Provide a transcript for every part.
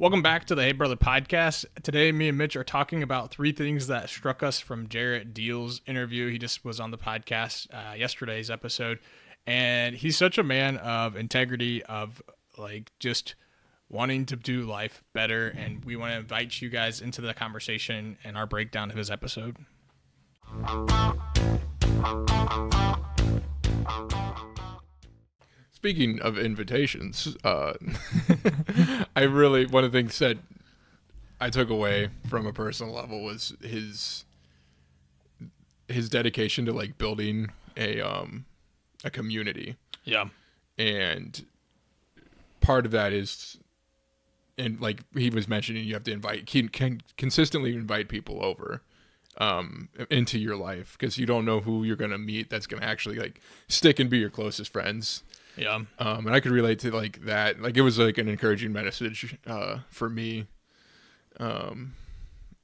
Welcome back to the Hey Brother podcast. Today, me and Mitch are talking about three things that struck us from Jarod Deal's interview. He just was on the podcast yesterday's episode, and he's such a man of integrity, of like just wanting to do life better, and we want to invite you guys into the conversation and our breakdown of his episode. Speaking of invitations, one of the things that I took away from a personal level was his dedication to like building a community. Yeah. And part of that is, and like he was mentioning, you have to can consistently invite people over into your life, because you don't know who you're going to meet that's going to actually like stick and be your closest friends. Yeah. And I could relate to like that. Like it was like an encouraging message for me. And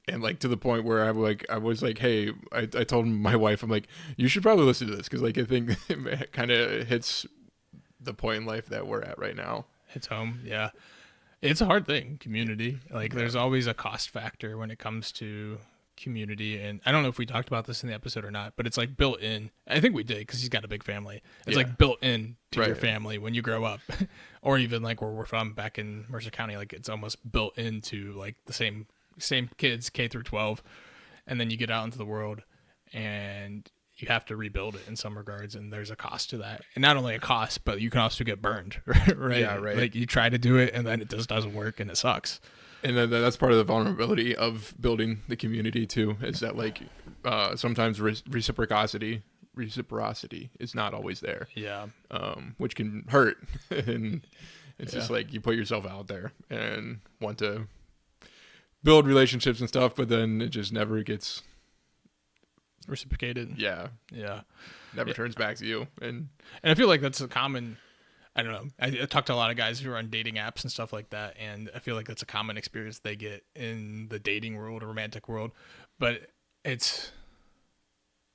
like to the point where I was like, hey, I told my wife, I'm like, you should probably listen to this, because like I think it kind of hits the point in life that we're at right now. Hits home. Yeah. It's a hard thing, community. Like there's always a cost factor when it comes to community, and I don't know if we talked about this in the episode or not, but it's like built in. I think we did, because he's got a big family. It's like built in to your family when you grow up, or even like where we're from back in Mercer County, like it's almost built into like the same kids K through 12, and then you get out into the world and you have to rebuild it in some regards, and there's a cost to that. And not only a cost, but you can also get burned, right? Yeah, right. Like you try to do it and then it just doesn't work and it sucks. And that's part of the vulnerability of building the community too, is that like sometimes reciprocity is not always there. Yeah. Which can hurt. And it's just like you put yourself out there and want to build relationships and stuff, but then it just never gets reciprocated. Yeah. Never turns back to you. And I feel like that's a common, I don't know. I talk to a lot of guys who are on dating apps and stuff like that, and I feel like that's a common experience they get in the dating world or romantic world. But it's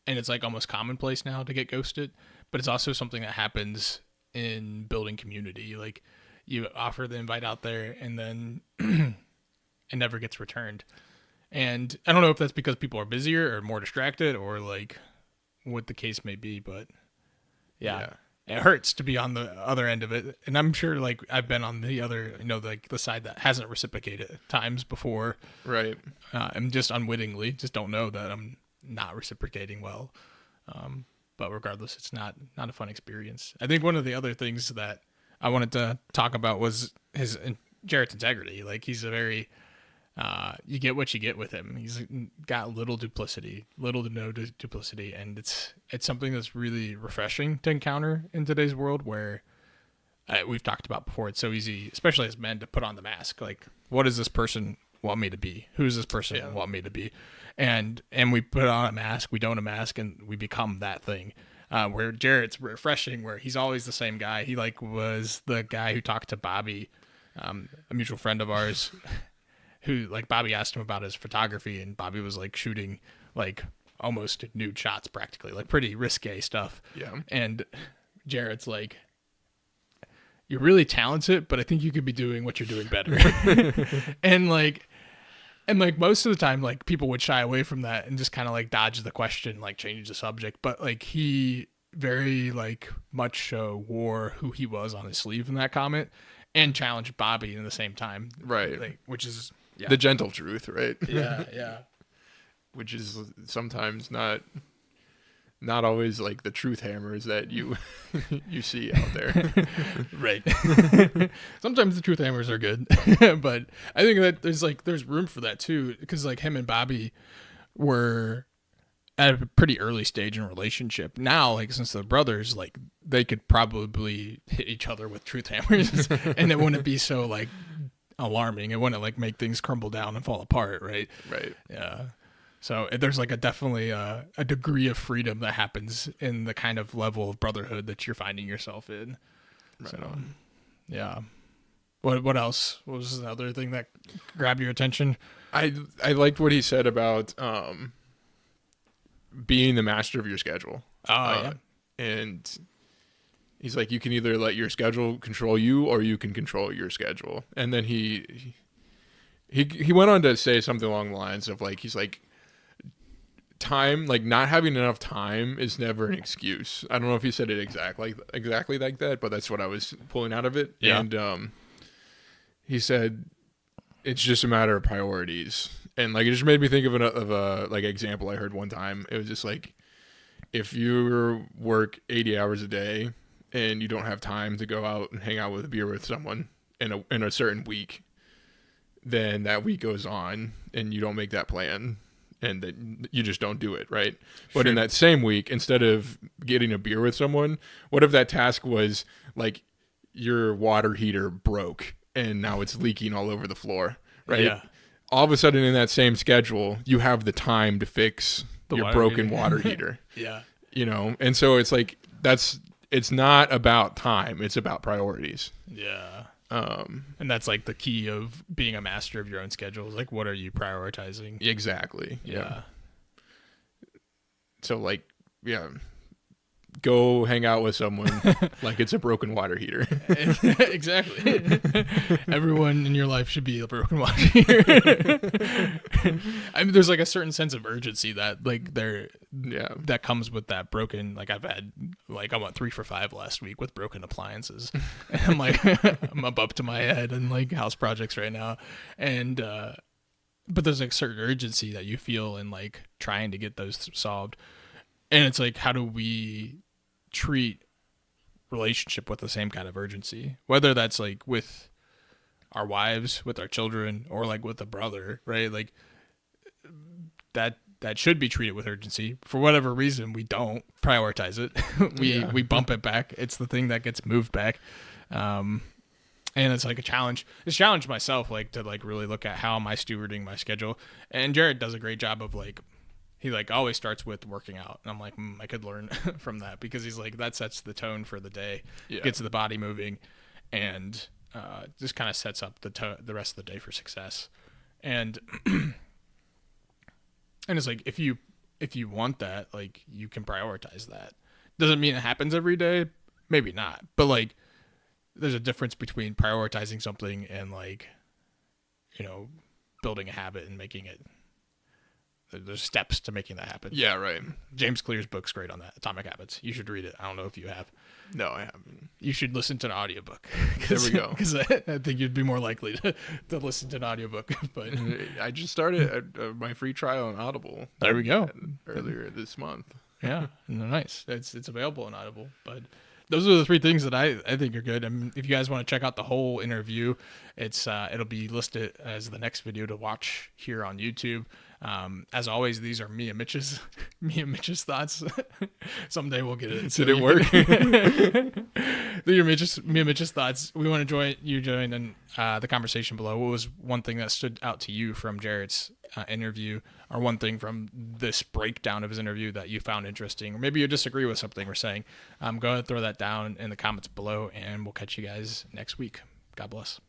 like almost commonplace now to get ghosted, but it's also something that happens in building community. Like you offer the invite out there and then it never gets returned. And I don't know if that's because people are busier or more distracted or like what the case may be, but yeah. It hurts to be on the other end of it. And I'm sure like I've been on the other, like the side that hasn't reciprocated times before. Right. I'm just unwittingly, just don't know that I'm not reciprocating well. But regardless, it's not a fun experience. I think one of the other things that I wanted to talk about was Jarod's integrity. Like he's a very, you get what you get with him. He's got little to no duplicity, and it's something that's really refreshing to encounter in today's world where we've talked about before. It's so easy, especially as men, to put on the mask. Like, what does this person want me to be? Who's this person want me to be? And we put on a mask, we don't a mask, and we become that thing. Where Jarod's refreshing, where he's always the same guy. He like was the guy who talked to Bobby, a mutual friend of ours. Who like Bobby asked him about his photography, and Bobby was like shooting like almost nude shots practically, like pretty risque stuff. Yeah. And Jarod's like, you're really talented, but I think you could be doing what you're doing better. and like most of the time, like people would shy away from that and just kind of like dodge the question, like change the subject. But like he very like much so wore who he was on his sleeve in that comment and challenged Bobby in the same time. Right. Like, which is, the gentle truth, right? Yeah. Which is sometimes not always like the truth hammers that you see out there. Right. Sometimes the truth hammers are good, but I think that there's room for that too, because like him and Bobby were at a pretty early stage in relationship. Now, like since they're brothers, like they could probably hit each other with truth hammers, and it wouldn't be so like alarming. It wouldn't like make things crumble down and fall apart, right? Right. Yeah. So there's like definitely a degree of freedom that happens in the kind of level of brotherhood that you're finding yourself in. Right. So, yeah. What else? What was the other thing that grabbed your attention? I liked what he said about being the master of your schedule. Yeah. And he's like, you can either let your schedule control you or you can control your schedule. And then he he went on to say something along the lines of like, he's like, time, like not having enough time is never an excuse. I don't know if he said it exactly like that, but that's what I was pulling out of it. Yeah. And he said it's just a matter of priorities. And like it just made me think of a like example I heard one time. It was just like, if you work 80 hours a day and you don't have time to go out and hang out with a beer with someone in a certain week, then that week goes on and you don't make that plan. And that you just don't do it, right? But in that same week, instead of getting a beer with someone, what if that task was like your water heater broke and now it's leaking all over the floor, right? Yeah. All of a sudden in that same schedule, you have the time to fix your broken water heater. Yeah. You know? And so it's like, it's not about time. It's about priorities. Yeah. And that's like the key of being a master of your own schedule. Like, what are you prioritizing? Exactly. Yeah. So like, yeah, go hang out with someone like it's a broken water heater. Exactly. Everyone in your life should be a broken water heater. I mean, there's like a certain sense of urgency that like that comes with that broken. Like I've had like I went 3 for 5 last week with broken appliances, and I'm like I'm up to my head in like house projects right now, and but there's like certain urgency that you feel in like trying to get those solved, and it's like how do we treat relationship with the same kind of urgency, whether that's like with our wives, with our children, or like with a brother, right? Like that should be treated with urgency. For whatever reason, we don't prioritize it. We bump it back. It's the thing that gets moved back. And it's like a challenge. It's challenged myself, like to like really look at how am I stewarding my schedule. And Jarod does a great job of like, he like always starts with working out. And I'm like, I could learn from that, because he's like, that sets the tone for the day, gets the body moving, and just kind of sets up the rest of the day for success. And and it's like, if you want that, like you can prioritize that. Doesn't mean it happens every day. Maybe not. But like, there's a difference between prioritizing something and like, you know, building a habit and making it. There's steps to making that happen. Yeah, right. James Clear's book's great on that. Atomic Habits. You should read it. I don't know if you have. No, I haven't. You should listen to an audiobook. There we go. Because I think you'd be more likely to listen to an audiobook. But I just started my free trial on Audible. There we go. Earlier this month. Yeah, nice. It's available on Audible. But those are the 3 things that I think are good. I mean, if you guys want to check out the whole interview, it'll be listed as the next video to watch here on YouTube. As always, these are me and Mitch's thoughts. Someday we'll get it. Did it work? These are me and Mitch's thoughts. We want to join in the conversation below. What was one thing that stood out to you from Jarod's interview, or one thing from this breakdown of his interview that you found interesting, or maybe you disagree with something we're saying? Go ahead and throw that down in the comments below, and we'll catch you guys next week. God bless.